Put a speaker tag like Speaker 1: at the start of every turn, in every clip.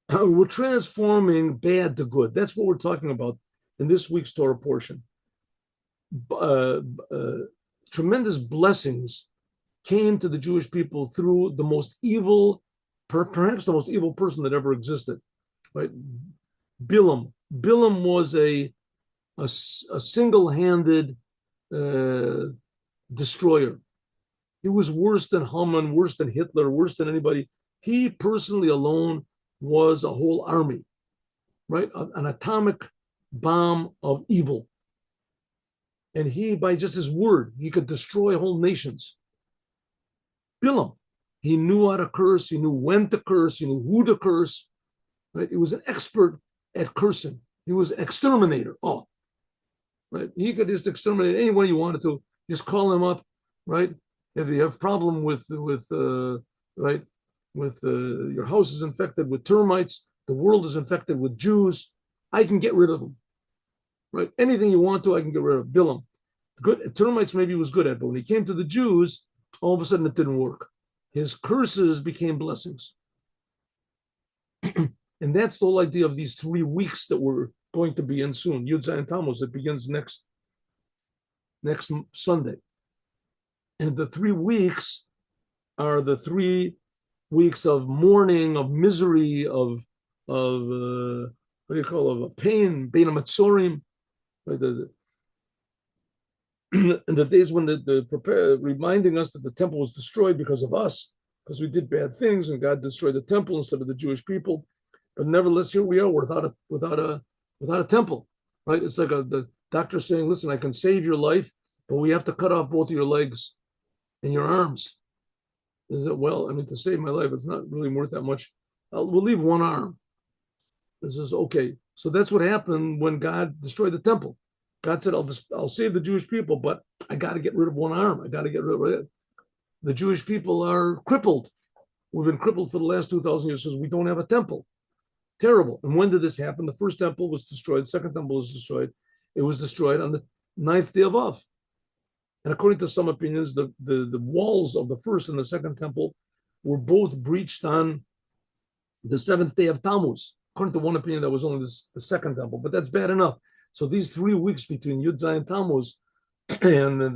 Speaker 1: We're transforming bad to good. That's what we're talking about in this week's Torah portion. Uh, uh, Tremendous blessings came to the Jewish people through the most evil, perhaps the most evil person that ever existed, right? Bilam. Bilam was a single-handed uh, destroyer. He was worse than Haman, worse than Hitler, worse than anybody. He personally alone was a whole army, right? An atomic bomb of evil. And he, by just his word, he could destroy whole nations. Bilam, he knew how to curse, he knew when to curse, he knew who to curse, right? He was an expert at cursing. He was an exterminator. Oh, right? He could just exterminate anyone he wanted to. Just call him up, right? If you have problem right with your house is infected with termites, the world is infected with Jews, I can get rid of them, right? Anything you want to, I can get rid of. Bilam, good termites maybe he was good at, but when he came to the Jews, all of a sudden it didn't work. His curses became blessings, and that's the whole idea of these 3 weeks that we're going to be in soon. Yud Zayin Tammuz, it begins next Sunday. And the 3 weeks are the 3 weeks of mourning, of misery, what do you call it, of pain, Bein HaMetzorim, right? The days when reminding us that the temple was destroyed because of us, because we did bad things, and God destroyed the temple instead of the Jewish people. But nevertheless, here we are without a temple, right? It's like the doctor saying, "Listen, I can save your life, but we have to cut off both of your legs and your arms." Is it, well, I mean, to save my life, it's not really worth that much. We'll leave one arm. This is okay. So that's what happened when God destroyed the temple. God said, I'll save the Jewish people, but I got to get rid of one arm. I got to get rid of it. The Jewish people are crippled. We've been crippled for the last 2,000 years because we don't have a temple. Terrible. And when did this happen? The first temple was destroyed. The second temple was destroyed. It was destroyed on the 9th day of Av. And according to some opinions, the walls of the first and the second temple were both breached on the 7th day of Tammuz. According to one opinion, that was only the second temple, but that's bad enough. So these 3 weeks between Yud Zayin Tammuz and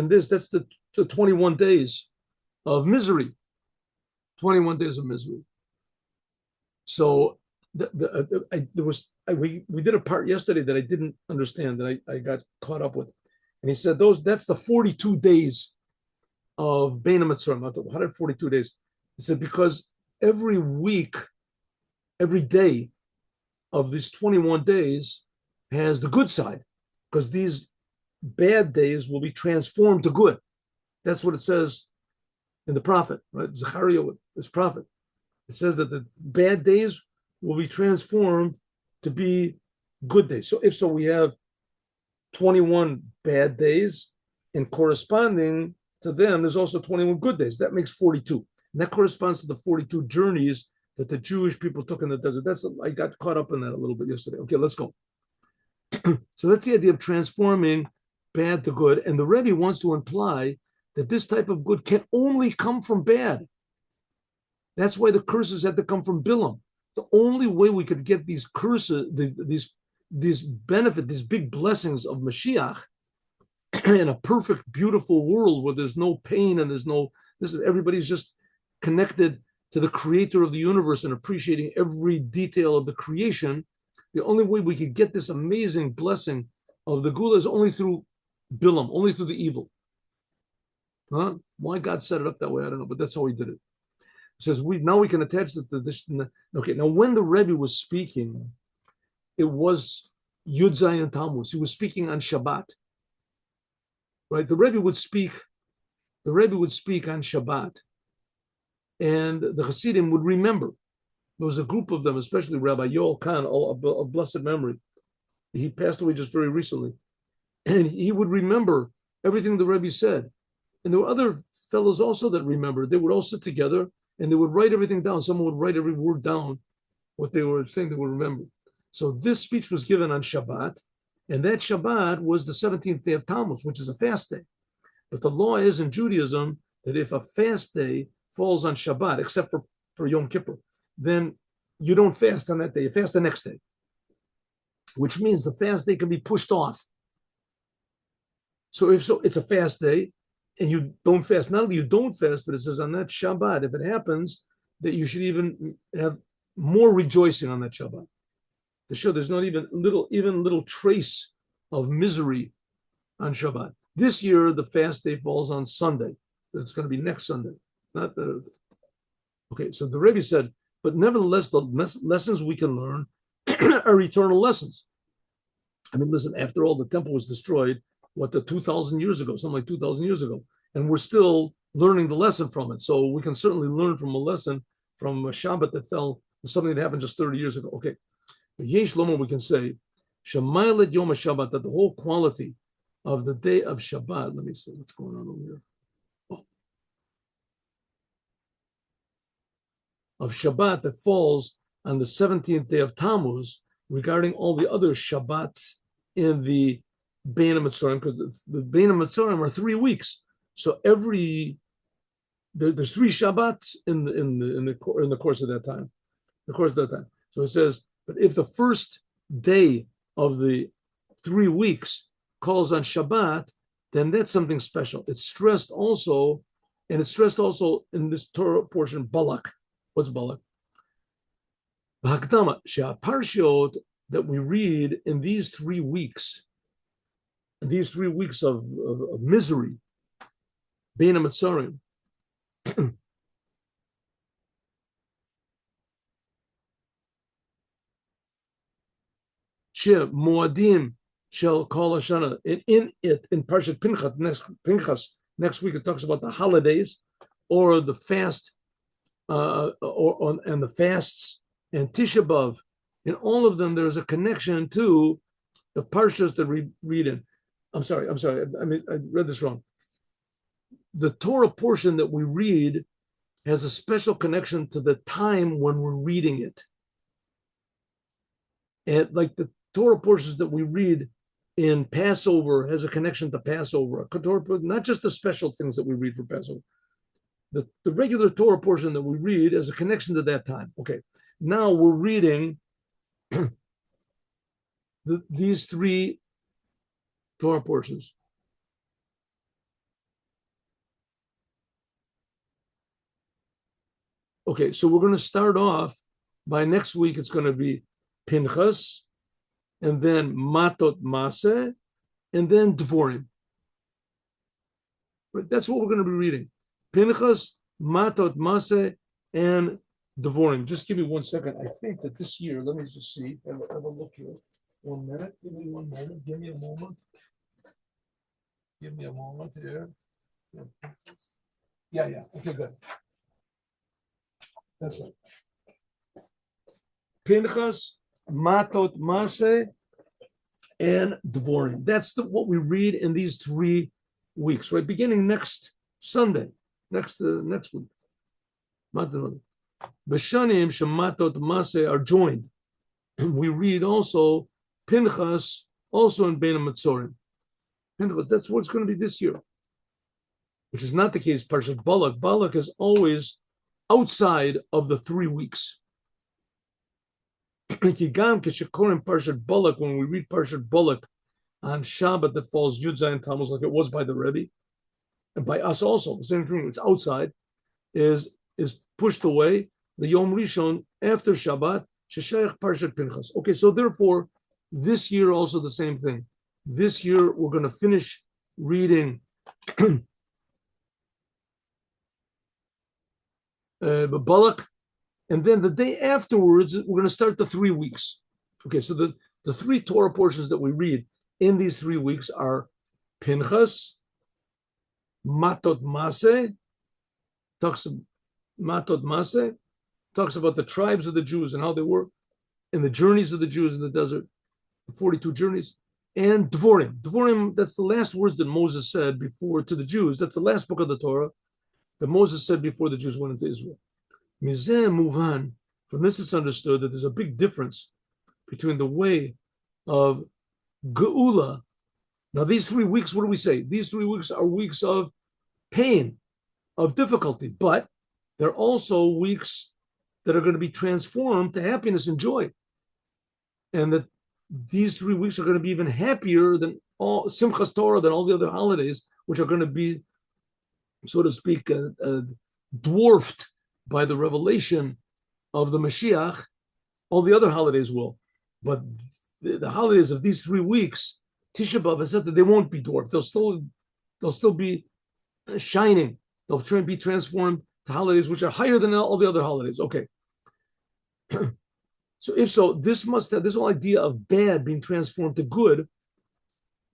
Speaker 1: this, that's the 21 days of misery. 21 days of misery. So we did a part yesterday that I didn't understand, that I got caught up with. And he said that's the 42 days of Bein HaMetzorim. 142 days. He said because every week, every day of these 21 days has the good side, because these bad days will be transformed to good. That's what it says in the prophet, right? Zechariah is prophet. It says that the bad days will be transformed to be good days. So if so, we have 21 bad days, and corresponding to them, there's also 21 good days. That makes 42. And that corresponds to the 42 journeys that the Jewish people took in the desert. I got caught up in that a little bit yesterday. Okay, let's go. So that's the idea of transforming bad to good. And the Rebbe wants to imply that this type of good can only come from bad. That's why the curses had to come from Bilam. The only way we could get these curses, these benefit, these big blessings of Moshiach in a perfect, beautiful world where there's no pain and everybody's just connected to the creator of the universe and appreciating every detail of the creation. The only way we could get this amazing blessing of the Gula is only through Bilam, only through the evil. Huh? Why God set it up that way, I don't know, but that's how he did it. It says we can attach this. Okay, now when the Rebbe was speaking, it was Yud Zayin Tammuz. He was speaking on Shabbat, right? The Rebbe would speak on Shabbat, and the Hasidim would remember. There was a group of them, especially Rabbi Yoel Khan, of blessed memory. He passed away just very recently, and he would remember everything the Rebbe said. And there were other fellows also that remembered. They would all sit together and they would write everything down. Someone would write every word down, what they were saying, they would remember. So this speech was given on Shabbat, and that Shabbat was the 17th day of Tammuz, which is a fast day. But the law is in Judaism that if a fast day falls on Shabbat, except for Yom Kippur, then you don't fast on that day. You fast the next day, which means the fast day can be pushed off. So if so, it's a fast day, and you don't fast. Not only you don't fast, but it says on that Shabbat, if it happens, that you should even have more rejoicing on that Shabbat. To show there's not even little trace of misery on Shabbat. This year, the fast day falls on Sunday. It's going to be next Sunday, not the. Okay, so the Rebbe said, but nevertheless, the lessons we can learn are eternal lessons. I mean, listen, after all, the temple was destroyed, 2,000 years ago, something like 2,000 years ago, and we're still learning the lesson from it. So we can certainly learn from a lesson from a Shabbat that fell, something that happened just 30 years ago. Okay, Yesh Lomo, we can say, Shemaylet Yom HaShabbat, that the whole quality of the day of Shabbat, let me see what's going on over here. Of Shabbat that falls on the 17th day of Tammuz, regarding all the other Shabbats in the Bein HaMetzorim, because the Bein HaMetzorim are 3 weeks. So there's 3 Shabbats in the course of that time. So it says, but if the first day of the 3 weeks calls on Shabbat, then that's something special. It's stressed also in this Torah portion, Balak. What's Balak? B'hakdama, she'aparshiot that we read in these 3 weeks, of misery, Bein HaMetzorim, she moadim shall call Hashana. In Parshat Pinchas, next week it talks about the holidays or the fast, and the fasts and Tisha B'Av. In all of them, there is a connection to the parshas that we read in. I'm sorry. I read this wrong. The Torah portion that we read has a special connection to the time when we're reading it. And like the Torah portions that we read in Passover has a connection to Passover. Not just the special things that we read for Passover. The regular Torah portion that we read has a connection to that time. Okay, now we're reading these 3 Torah portions. Okay, so we're going to start off by next week. It's going to be Pinchas, and then Matot Maseh, and then Dvorim. Right, that's what we're going to be reading. Pinchas, Matot Maseh, and Dvorim. Just give me 1 second. I think that this year, let me just see. Have a look here. 1 minute. Give me 1 moment. Give me a moment here. Yeah. Okay, good. That's right. Pinchas, Matot Maseh, and Dvorim. That's what we read in these 3 weeks, right? Beginning next Sunday, next week. B'shanim shematot maseh are joined. We read also Pinchas, also in Bein HaMetzorim. Pinchas, that's what's going to be this year, which is not the case. Parshat Balak. Balak is always outside of the 3 weeks. Parshat Balak, when we read Parshat Balak on Shabbat that falls Yud Zayin Tammuz, like it was by the Rebbe, and by us also, the same thing. It's outside, is pushed away. The Yom Rishon after Shabbat, Sheshayach Parshat Pinchas. Okay, so therefore, this year also the same thing. This year we're going to finish reading Balak, and then the day afterwards we're going to start the 3 weeks. Okay, so the 3 Torah portions that we read in these 3 weeks are Pinchas, Matot Maseh, talks about the tribes of the Jews and how they were in the journeys of the Jews in the desert, the 42 journeys, and Dvorim. Dvorim, that's the last words that Moses said before to the Jews. That's the last book of the Torah that Moses said before the Jews went into Israel. Mizeh Muvan, from this it's understood that there's a big difference between the way of Geula. Now these 3 weeks, what do we say? These 3 weeks are weeks of pain, of difficulty, but they're also weeks that are going to be transformed to happiness and joy. And that these 3 weeks are going to be even happier than all Simchas Torah, than all the other holidays, which are going to be, so to speak, dwarfed by the revelation of the Mashiach. All the other holidays will. But the holidays of these 3 weeks, Tisha B'Av and said that they won't be dwarfed. They'll still be shining. They'll try and be transformed to holidays which are higher than all the other holidays. Okay. So if so, this whole idea of bad being transformed to good,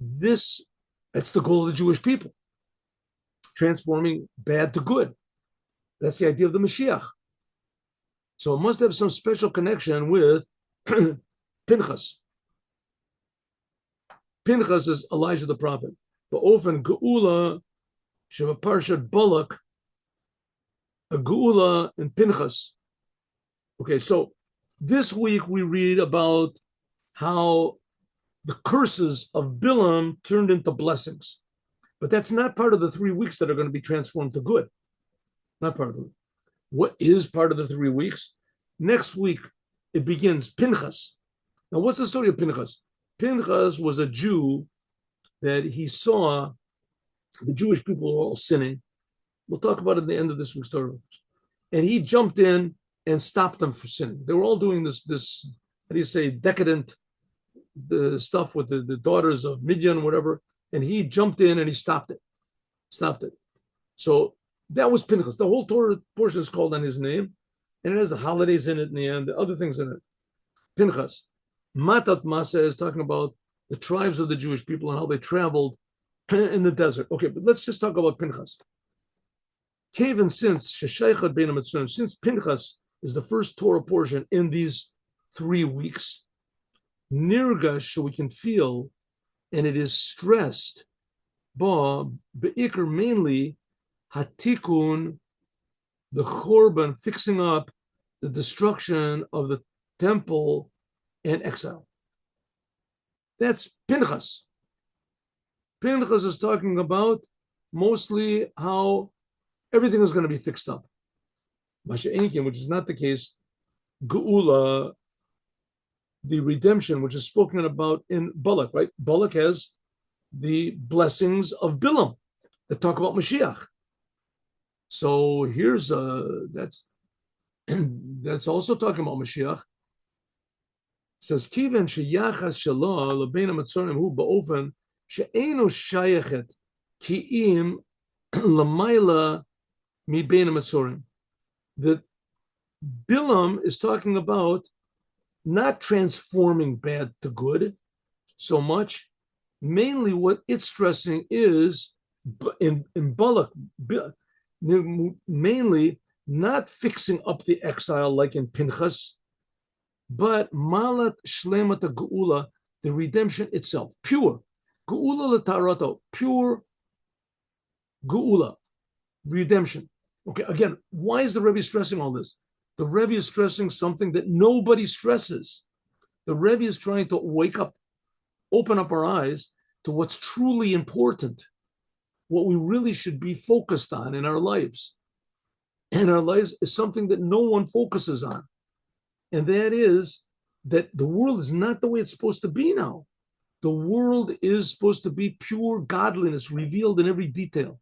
Speaker 1: that's the goal of the Jewish people. Transforming bad to good. That's the idea of the Mashiach. So it must have some special connection with Pinchas. Pinchas is Elijah the prophet. But often Geula, Sheva Parshat Balak, a Geula in Pinchas. Okay, so this week we read about how the curses of Bilam turned into blessings. But that's not part of the 3 weeks that are going to be transformed to good. Not part of them. What is part of the 3 weeks? Next week, it begins Pinchas. Now, what's the story of Pinchas? Pinchas was a Jew that he saw the Jewish people were all sinning. We'll talk about it at the end of this week's Torah. And he jumped in and stopped them from sinning. They were all doing this how do you say, decadent stuff with the daughters of Midian, whatever. And he jumped in and he stopped it. So that was Pinchas. The whole Torah portion is called on his name. And it has the holidays in it and the other things in it. Pinchas. Matat Masa is talking about the tribes of the Jewish people and how they traveled in the desert. Okay, but let's just talk about Pinchas. Kevin, since Pinchas is the first Torah portion in these 3 weeks, Nirgash, so we can feel, and it is stressed, Be'ikr mainly, Hatikun, the Chorban, fixing up the destruction of the temple and exile. That's Pinchas. Pinchas is talking about mostly how everything is going to be fixed up. Masha Enkin, which is not the case, Geula, the redemption, which is spoken about in Balak, right? Balak has the blessings of Bilam that talk about Moshiach. So here's that's also talking about Mashiach. It says, Kiven sheyachas shelo lebein hamatzorim hu ba'ofen she'eino shayachet ki'im lamayla mibein hamatzorim. That Bilam is talking about not transforming bad to good so much. Mainly what it's stressing is in Balak, mainly not fixing up the exile like in Pinchas, but malat shlemat geula, the redemption itself, pure geula letarato, pure geula, redemption. Okay, again, why is the Rebbe stressing all this? The Rebbe is stressing something that nobody stresses. The Rebbe is trying to open up our eyes to what's truly important, what we really should be focused on in our lives. And our lives is something that no one focuses on. And that is that the world is not the way it's supposed to be now. The world is supposed to be pure godliness revealed in every detail.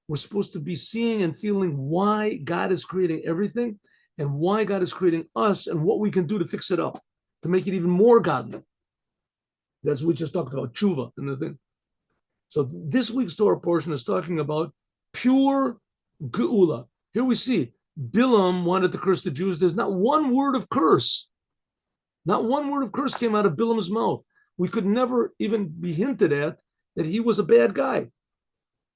Speaker 1: We're supposed to be seeing and feeling why God is creating everything and why God is creating us and what we can do to fix it up, to make it even more godly. That's what we just talked about, tshuva and the thing. So this week's Torah portion is talking about pure geula. Here we see Bilam wanted to curse the Jews. There's not one word of curse. Not one word of curse came out of Bilam's mouth. We could never even be hinted at that he was a bad guy.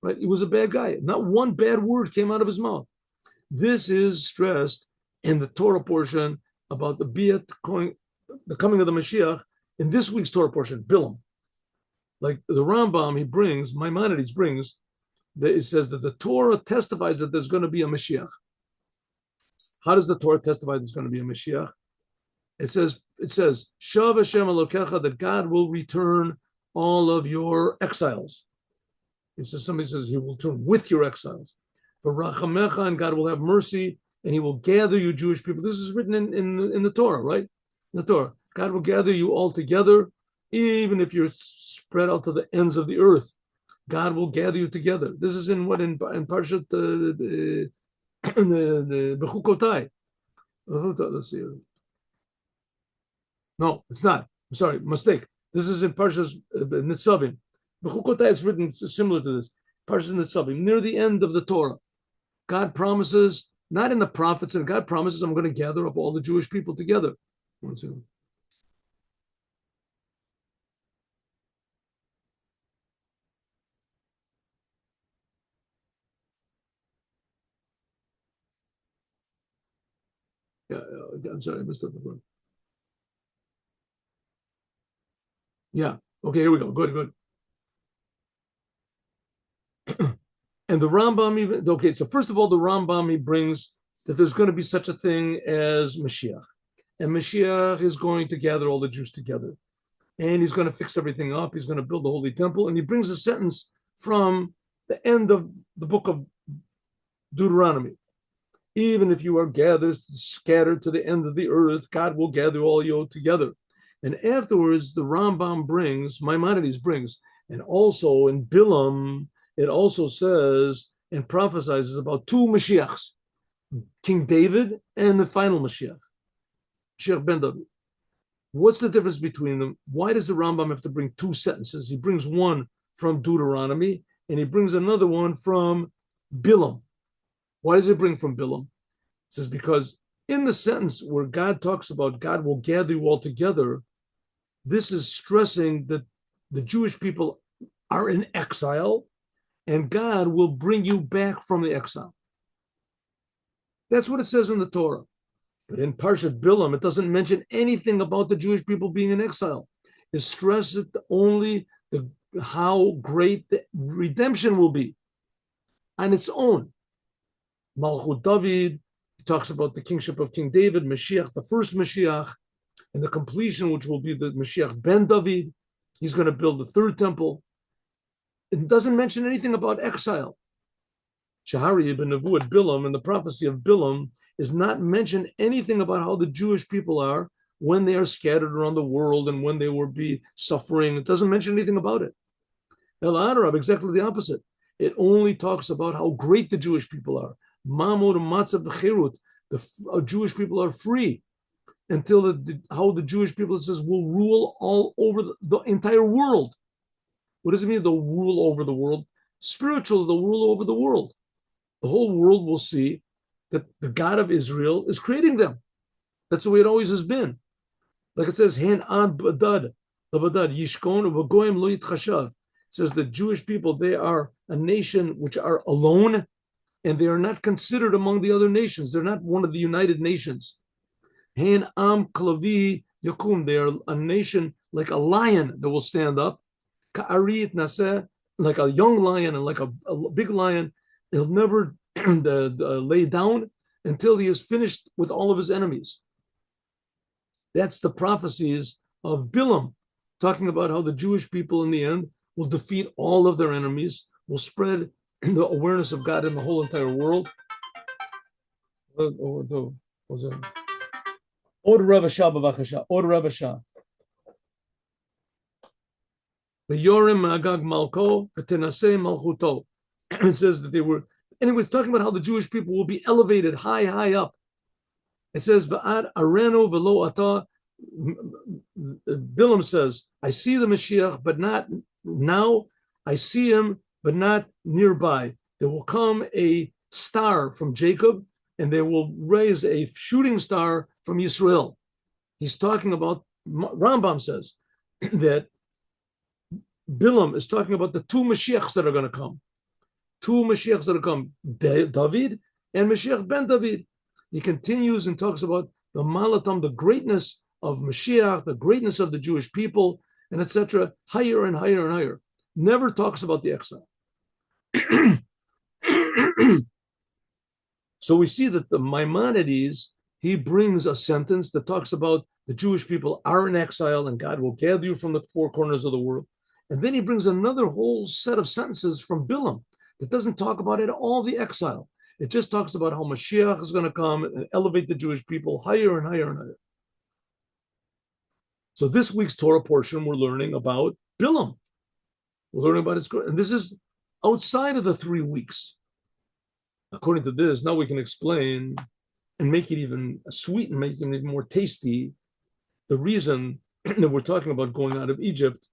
Speaker 1: Right? He was a bad guy. Not one bad word came out of his mouth. This is stressed in the Torah portion about the coming of the Mashiach in this week's Torah portion, Bilam. Like the Rambam, Maimonides brings, that it says that the Torah testifies that there's going to be a Mashiach. How does the Torah testify there's going to be a Mashiach? It says, Shav Hashem Elokecha, that God will return all of your exiles. It says, somebody says he will return with your exiles. For Rachamecha, and God will have mercy, and he will gather you Jewish people. This is written in the Torah, right? In the Torah. God will gather you all together, even if you're spread out to the ends of the earth. God will gather you together. This is in Parshat the Bechukotai. Let's see. No, it's not. I'm sorry, mistake. This is in Parshas Nitzavim. Bechukotai, it's written similar to this. Parshas Nitzavim, near the end of the Torah. God promises, not in the prophets, and God promises, I'm going to gather up all the Jewish people together. Yeah, I'm sorry, I missed the word. Yeah. Okay, here we go. Good. And the Rambam even, okay, so first of all, the Rambam, he brings that there's going to be such a thing as Mashiach. And Mashiach is going to gather all the Jews together. And he's going to fix everything up. He's going to build the Holy Temple. And he brings a sentence from the end of the book of Deuteronomy. Even if you are scattered to the end of the earth, God will gather all you together. And afterwards, the Rambam brings, Maimonides brings, and also in Bilam, it also says and prophesies about two Mashiachs, King David and the final Mashiach, Mashiach ben David. What's the difference between them? Why does the Rambam have to bring two sentences? He brings one from Deuteronomy and he brings another one from Bilam. Why does he bring from Bilam? It says because in the sentence where God talks about God will gather you all together, this is stressing that the Jewish people are in exile and God will bring you back from the exile. That's what it says in the Torah. But in Parshat Bilam, it doesn't mention anything about the Jewish people being in exile. It stresses only how great the redemption will be on its own. Malchut David talks about the kingship of King David, Mashiach, the first Mashiach, and the completion, which will be the Mashiach ben David. He's going to build the third temple. It doesn't mention anything about exile. Shahari ibn Nevuat Bilam, and the prophecy of Bilam is not mentioned anything about how the Jewish people are when they are scattered around the world and when they will be suffering. It doesn't mention anything about it. El Arab, exactly the opposite. It only talks about how great the Jewish people are. Mamod Matzav V'Chirut, the Jewish people are free until how the Jewish people, it says, will rule all over the entire world. What does it mean, they'll rule over the world? Spiritual, they'll rule over the world. The whole world will see that the God of Israel is creating them. That's the way it always has been. Like it says, Hen ad badad, yishkon v'goyim lo yitchashav. It says the Jewish people, they are a nation which are alone, and they are not considered among the other nations. They're not one of the United Nations. Hen am klavi yakum. They are a nation like a lion that will stand up. Ka'arit naseh, like a young lion and like a big lion. He'll never lay down until he is finished with all of his enemies. That's the prophecies of Bilam, talking about how the Jewish people in the end will defeat all of their enemies, will spread the awareness of God in the whole entire world. Od Rebbe Shah b'vakasha. Od Rebbe Shah. V'yorim Agag Malko v'tenaseh Malchuto. It says that they were, anyway, it's talking about how the Jewish people will be elevated high up. It says, V'ad arenu v'lo ata. Bilam says, I see the Mashiach, but not now. I see him, but not nearby. There will come a star from Jacob, and they will raise a shooting star from Israel. He's talking about, Rambam says, that Bilam is talking about the two Mashiachs that are going to come. Two Mashiachs that are come, David and Mashiach ben David. He continues and talks about the Malatam, the greatness of Mashiach, the greatness of the Jewish people, and etc., higher and higher and higher. Never talks about the exile. So we see that the Maimonides, he brings a sentence that talks about the Jewish people are in exile and God will gather you from the four corners of the world. And then he brings another whole set of sentences from Bilam that doesn't talk about at all the exile. It just talks about how Mashiach is going to come and elevate the Jewish people higher and higher and higher. So this week's Torah portion, we're learning about Bilam. We're learning about his, and this is outside of the 3 weeks. According to this, now we can explain and make it even sweet and make it even more tasty. The reason that we're talking about going out of Egypt,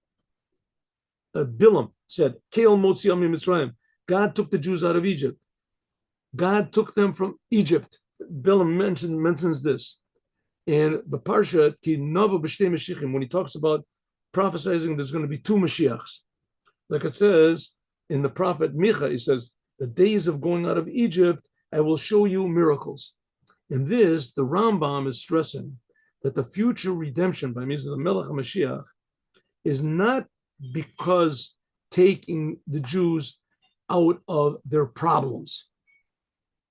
Speaker 1: Bilam said, "Keil motzi ami Mitzrayim." God took the Jews out of Egypt. God took them from Egypt. Bilam mentions this. And the Parsha, when he talks about prophesying, there's going to be 2 Mashiachs. Like it says in the prophet Micha, he says, the days of going out of Egypt, I will show you miracles. In this, the Rambam is stressing that the future redemption by means of the Melech HaMashiach is not because taking the Jews out of their problems,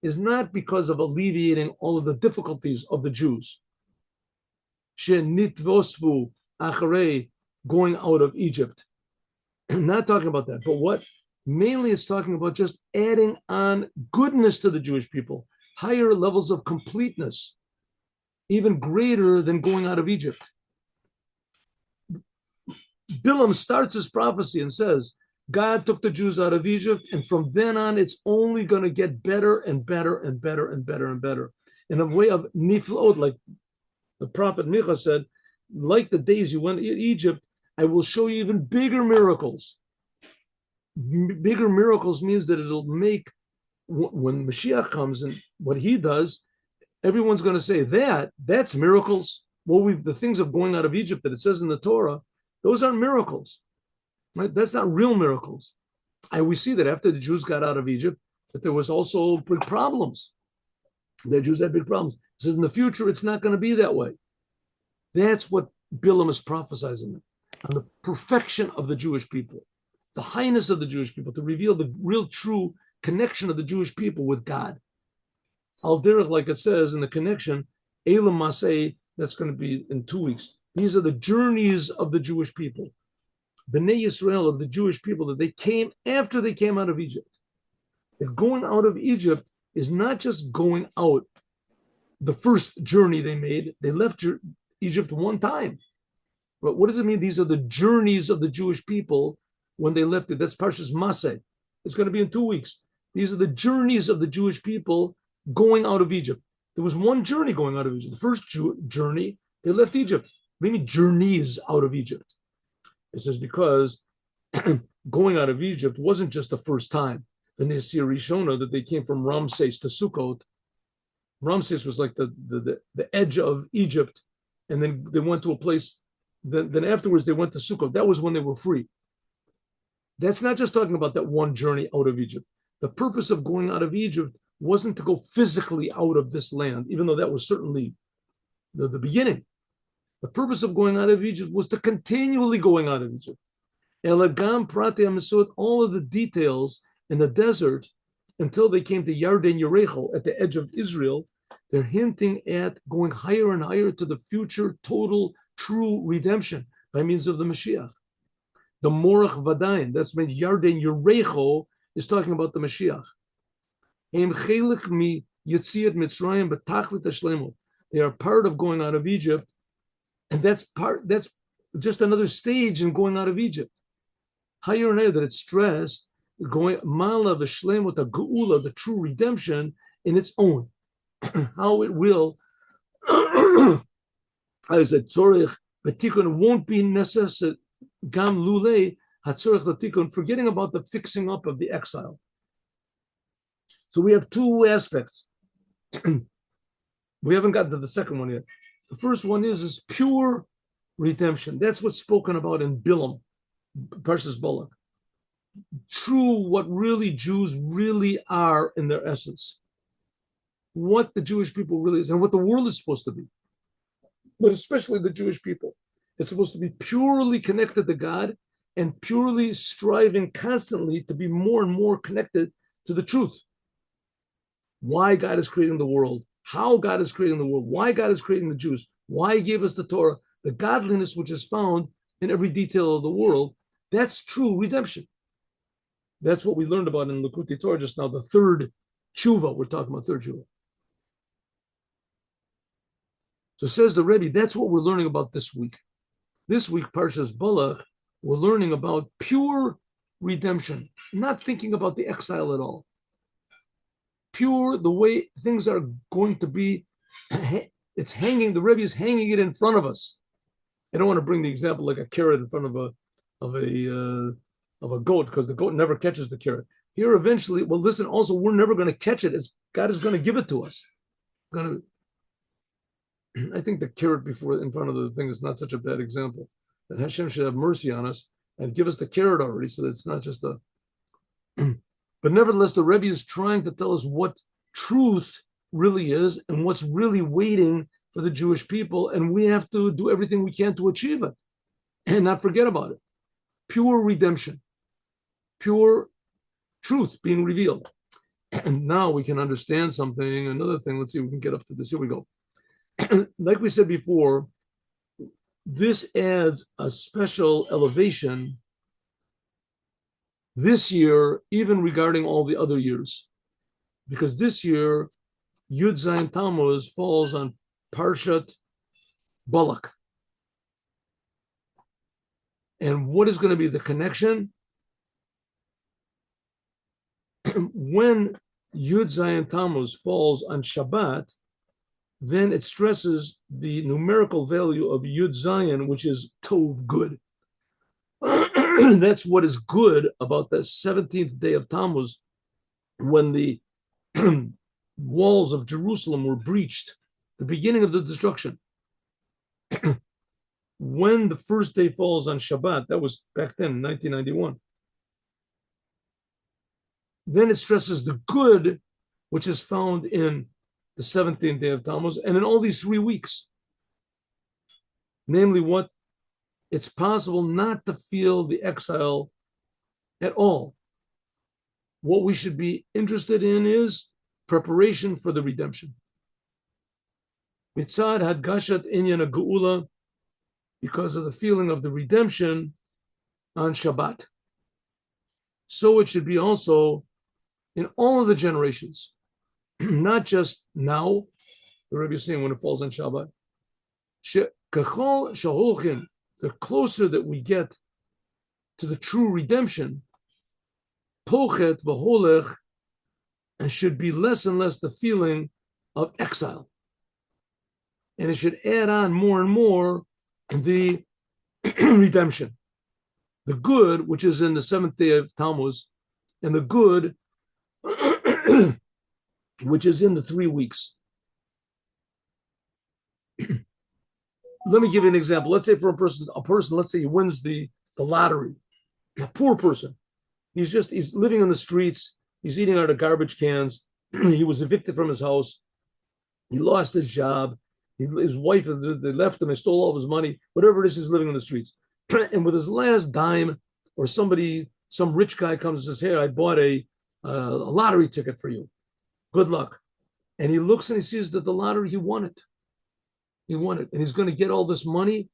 Speaker 1: is not because of alleviating all of the difficulties of the Jews. Shenitvosvu acharei, going out of Egypt. Not talking about that, but what mainly it's talking about just adding on goodness to the Jewish people, higher levels of completeness, even greater than going out of Egypt. Bilam starts his prophecy and says, God took the Jews out of Egypt, and from then on, it's only going to get better and better and better and better and better. In a way of niflot, like the prophet Micha said, like the days you went to Egypt, I will show you even bigger miracles. Bigger miracles means that it'll make, when Mashiach comes and what he does, everyone's going to say, that's miracles. Well, the things of going out of Egypt that it says in the Torah, those aren't miracles. Right? That's not real miracles. And we see that after the Jews got out of Egypt, that there was also big problems. The Jews had big problems. It says in the future, it's not going to be that way. That's what Bilam is prophesizing on the perfection of the Jewish people, the highness of the Jewish people, to reveal the real true connection of the Jewish people with God. Al derech, like it says in the connection, Elam Maseh, that's going to be in 2 weeks. These are the journeys of the Jewish people. Bnei Yisrael, of the Jewish people, that they came after they came out of Egypt. That going out of Egypt is not just going out the first journey they made. They left Egypt one time. But what does it mean? These are the journeys of the Jewish people when they left it. That's Parshas Maseh. It's going to be in 2 weeks. These are the journeys of the Jewish people going out of Egypt. There was one journey going out of Egypt. The first journey, they left Egypt. Maybe journeys out of Egypt. It says because going out of Egypt wasn't just the first time. In the Rishona that they came from Ramses to Sukkot. Ramses was like the edge of Egypt, and then they went to a place. Then afterwards they went to Sukkot. That was when they were free. That's not just talking about that one journey out of Egypt. The purpose of going out of Egypt wasn't to go physically out of this land, even though that was certainly the beginning. The purpose of going out of Egypt was to continually going out of Egypt. Elagam Prate Amisot, all of the details in the desert until they came to Yarden Yerechel at the edge of Israel, they're hinting at going higher and higher to the future total true redemption by means of the Mashiach. The Morach Vadayin, that's meant Yarden Yerechel, is talking about the Mashiach. They are part of going out of Egypt. And that's just another stage in going out of Egypt. Higher and higher, that it's stressed, going Mala v'Shlemut Geula, the true redemption in its own. How it will, as a tzorich b'tikun, won't be necessary. Gam lulei hatzorich l'tikun, forgetting about the fixing up of the exile. So we have 2 aspects. We haven't gotten to the second one yet. The first one is pure redemption. That's what's spoken about in Bilam, Parshas Balak. True, what really Jews really are in their essence. What the Jewish people really is and what the world is supposed to be. But especially the Jewish people. It's supposed to be purely connected to God and purely striving constantly to be more and more connected to the truth. Why God is creating the world, how God is creating the world, why God is creating the Jews, why He gave us the Torah, the godliness which is found in every detail of the world. That's true redemption. That's what we learned about in Likutei Torah just now, the third Tshuva, we're talking about third Tshuva. So says the Rebbe, that's what we're learning about this week. This week, Parshas Balak, we're learning about pure redemption, not thinking about the exile at all. Pure, the way things are going to be, it's hanging, the Rebbe is hanging it in front of us. I don't want to bring the example like a carrot in front of a goat, because the goat never catches the carrot. Here, eventually, well, listen, also, we're never going to catch it, as God is going to give it to us. I think the carrot before in front of the thing is not such a bad example. That Hashem should have mercy on us and give us the carrot already, so that it's not just a. But nevertheless, the Rebbe is trying to tell us what truth really is and what's really waiting for the Jewish people, and we have to do everything we can to achieve it and not forget about it. Pure redemption, pure truth being revealed. And now we can understand something. Another thing, let's see if we can get up to this. Here we go. Like we said before, this adds a special elevation this year, even regarding all the other years. Because this year, Yud Zayin Tammuz falls on Parshat Balak. And what is going to be the connection? When Yud Zayin Tammuz falls on Shabbat, then it stresses the numerical value of Yud Zayin, which is Tov, good. That's what is good about the 17th day of Tammuz, when the walls of Jerusalem were breached, the beginning of the destruction. When the first day falls on Shabbat, that was back then, 1991, then it stresses the good, which is found in the 17th day of Tammuz, and in all these 3 weeks. Namely, what? It's possible not to feel the exile at all. What we should be interested in is preparation for the redemption. Mitzad hadgashat inyan geula, because of the feeling of the redemption on Shabbat. So it should be also in all of the generations. Not just now, the Rebbe is saying when it falls on Shabbat. The closer that we get to the true redemption, pochet v'holech, and should be less and less the feeling of exile. And it should add on more and more the redemption. The good, which is in the 7th day of Tammuz, and the good, which is in the 3 weeks. Let me give you an example. Let's say for a person, let's say he wins the lottery, a poor person. He's living on the streets. He's eating out of garbage cans. He was evicted from his house. He lost his job. His wife, they left him. They stole all of his money. Whatever it is, he's living on the streets. And with his last dime, or some rich guy comes and says, "Here, I bought a lottery ticket for you. Good luck." And he looks and he sees that the lottery, he won it. He won it. And he's going to get all this money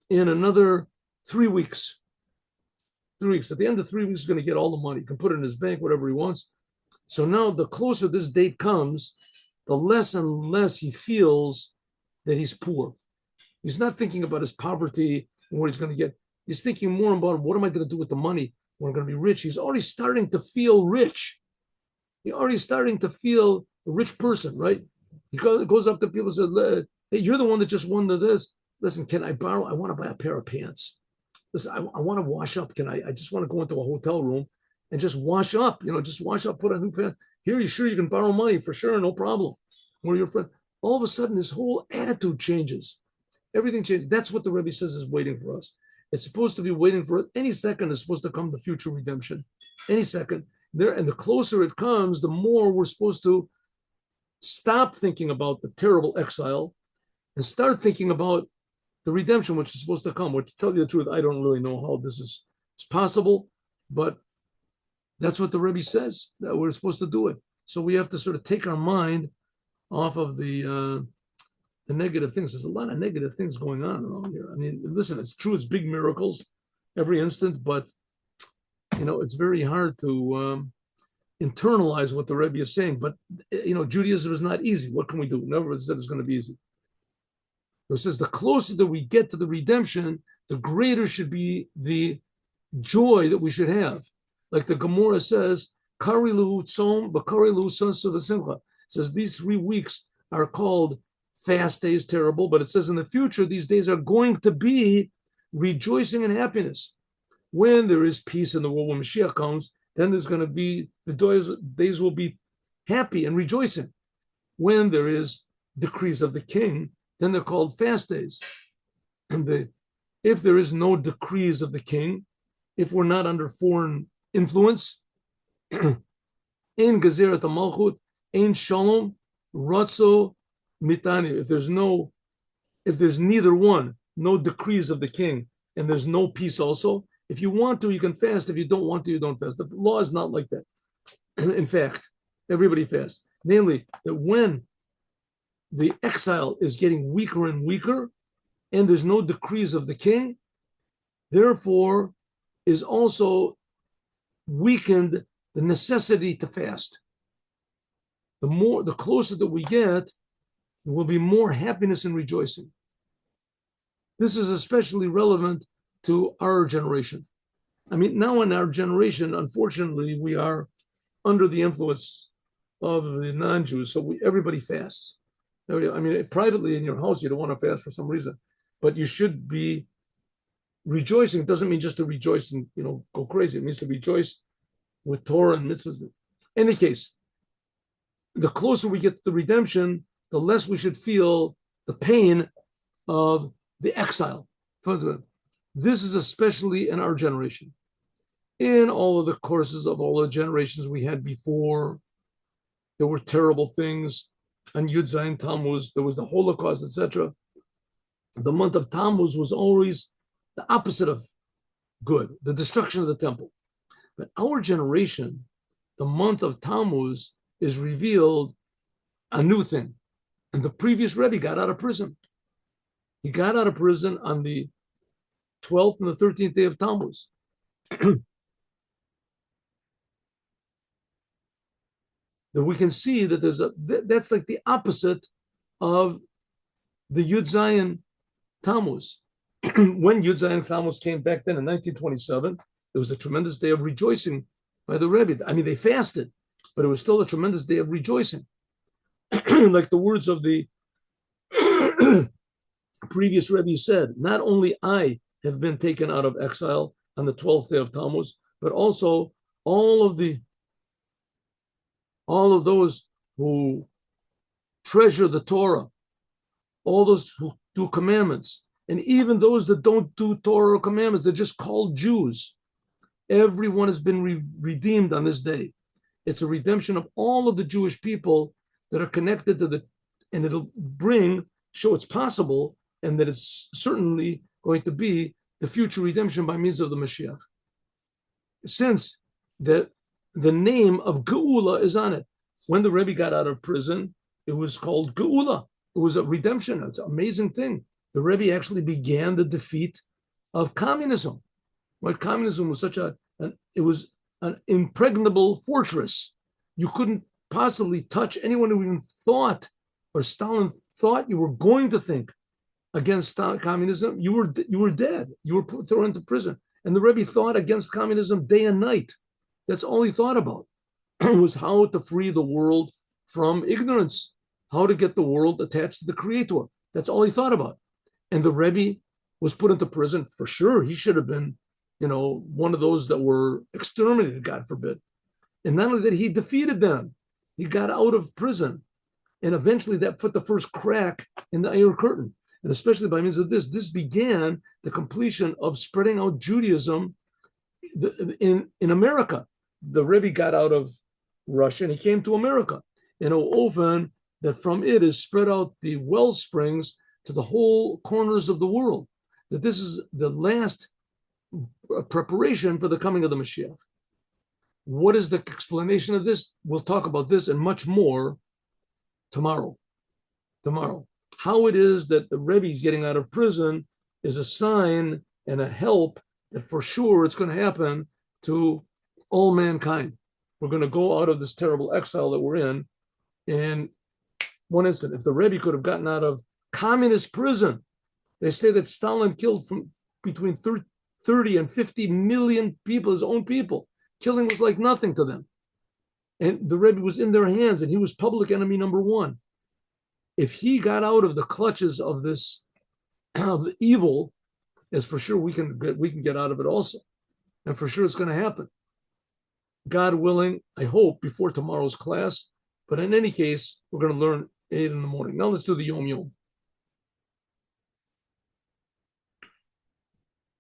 Speaker 1: in another 3 weeks. 3 weeks. At the end of 3 weeks, he's going to get all the money. He can put it in his bank, whatever he wants. So now the closer this date comes, the less and less he feels that he's poor. He's not thinking about his poverty and what he's going to get. He's thinking more about, what am I going to do with the money when I'm going to be rich? He's already starting to feel rich. He's already starting to feel a rich person, right? He goes up to people and says, "Hey, you're the one that just won this. Listen, can I borrow? I want to buy a pair of pants. Listen, I want to wash up. I just want to go into a hotel room and just wash up, just wash up, put on new pants. Here, you sure you can borrow money? For sure, no problem. We're your friend." All of a sudden, his whole attitude changes. Everything changes. That's what the Rebbe says is waiting for us. It's supposed to be waiting for it. Any second is supposed to come the future redemption. Any second. There, and the closer it comes, the more we're supposed to stop thinking about the terrible exile and start thinking about the redemption, which is supposed to come. Which, to tell you the truth, I don't really know how this is possible, but that's what the Rebbe says, that we're supposed to do it. So we have to sort of take our mind off of the negative things. There's a lot of negative things going on around here. I mean, listen, it's true, it's big miracles every instant, but it's very hard to internalize what the Rebbe is saying. But Judaism is not easy. What can we do? Never said it's going to be easy. So it says the closer that we get to the redemption, the greater should be the joy that we should have. Like the Gemara says, Kari Lu Tzom, Bakari Lu Sansu V'Simcha. It says these 3 weeks are called fast days, terrible, but it says in the future, these days are going to be rejoicing and happiness. When there is peace in the world, when Moshiach comes, then there's going to be, the days will be happy and rejoicing. When there is decrees of the king, then they're called fast days. And if there is no decrees of the king, if we're not under foreign influence, in Gezerah Malchut, in Shalom, Ratzo, Mitani. If there's neither one, no decrees of the king, and there's no peace also, if you want to, you can fast. If you don't want to, you don't fast. The law is not like that. In fact, everybody fasts. Namely, that when the exile is getting weaker and weaker, and there's no decrees of the king, therefore is also weakened the necessity to fast. The closer that we get, there will be more happiness and rejoicing. This is especially relevant to our generation. I mean, now in our generation, unfortunately, we are under the influence of the non-Jews, so everybody fasts. I mean, privately in your house, you don't want to fast for some reason, but you should be rejoicing. It doesn't mean just to rejoice and go crazy. It means to rejoice with Torah and mitzvahs. In any case, the closer we get to the redemption, the less we should feel the pain of the exile. This is especially in our generation. In all of the courses of all the generations we had before, there were terrible things. On Yud Zayin Tammuz, there was the Holocaust, etc. The month of Tammuz was always the opposite of good, the destruction of the temple. But our generation, the month of Tammuz is revealed a new thing. And the previous Rebbe got out of prison. He got out of prison on the 12th and the 13th day of Tammuz. That we can see that that's like the opposite of the Yud Zayin Tammuz. When Yud Zayin Tammuz came back then in 1927, there was a tremendous day of rejoicing by the Rebbe. I mean, they fasted, but it was still a tremendous day of rejoicing. Like the words of the previous Rebbe said, not only I have been taken out of exile on the 12th day of Tammuz, but also all of those who treasure the Torah, all those who do commandments, and even those that don't do Torah or commandments, they're just called Jews. Everyone has been redeemed on this day. It's a redemption of all of the Jewish people that are connected to and it'll show it's possible, and that it's certainly going to be the future redemption by means of the Moshiach. Since the name of Geula is on it. When the Rebbe got out of prison, it was called Geula. It was a redemption. It's an amazing thing. The Rebbe actually began the defeat of communism. Right? Communism was it was an impregnable fortress. You couldn't possibly touch anyone who even thought, or Stalin thought you were going to think against communism. You were dead. You were thrown into prison. And the Rebbe thought against communism day and night. That's all he thought about, was how to free the world from ignorance, how to get the world attached to the Creator. That's all he thought about. And the Rebbe was put into prison. For sure, he should have been, one of those that were exterminated, God forbid. And not only that, he defeated them. He got out of prison. And eventually that put the first crack in the Iron Curtain. And especially by means of this began the completion of spreading out Judaism in America. The Rebbe got out of Russia and he came to America. And often that from it is spread out the well springs to the whole corners of the world. That this is the last preparation for the coming of the Mashiach. What is the explanation of this? We'll talk about this and much more tomorrow. How it is that the Rebbe is getting out of prison is a sign and a help that for sure it's going to happen to all mankind. we're going to go out of this terrible exile that we're in. And one instant, if the Rebbe could have gotten out of communist prison, they say that Stalin killed from between 30 and 50 million people, his own people. Killing was like nothing to them. And the Rebbe was in their hands, and he was public enemy number one. If he got out of the clutches of this of evil, as for sure we can get out of it also, and for sure it's going to happen. God willing, I hope before tomorrow's class. But in any case, we're going to learn 8 in the morning. Now let's do the Yom Yom.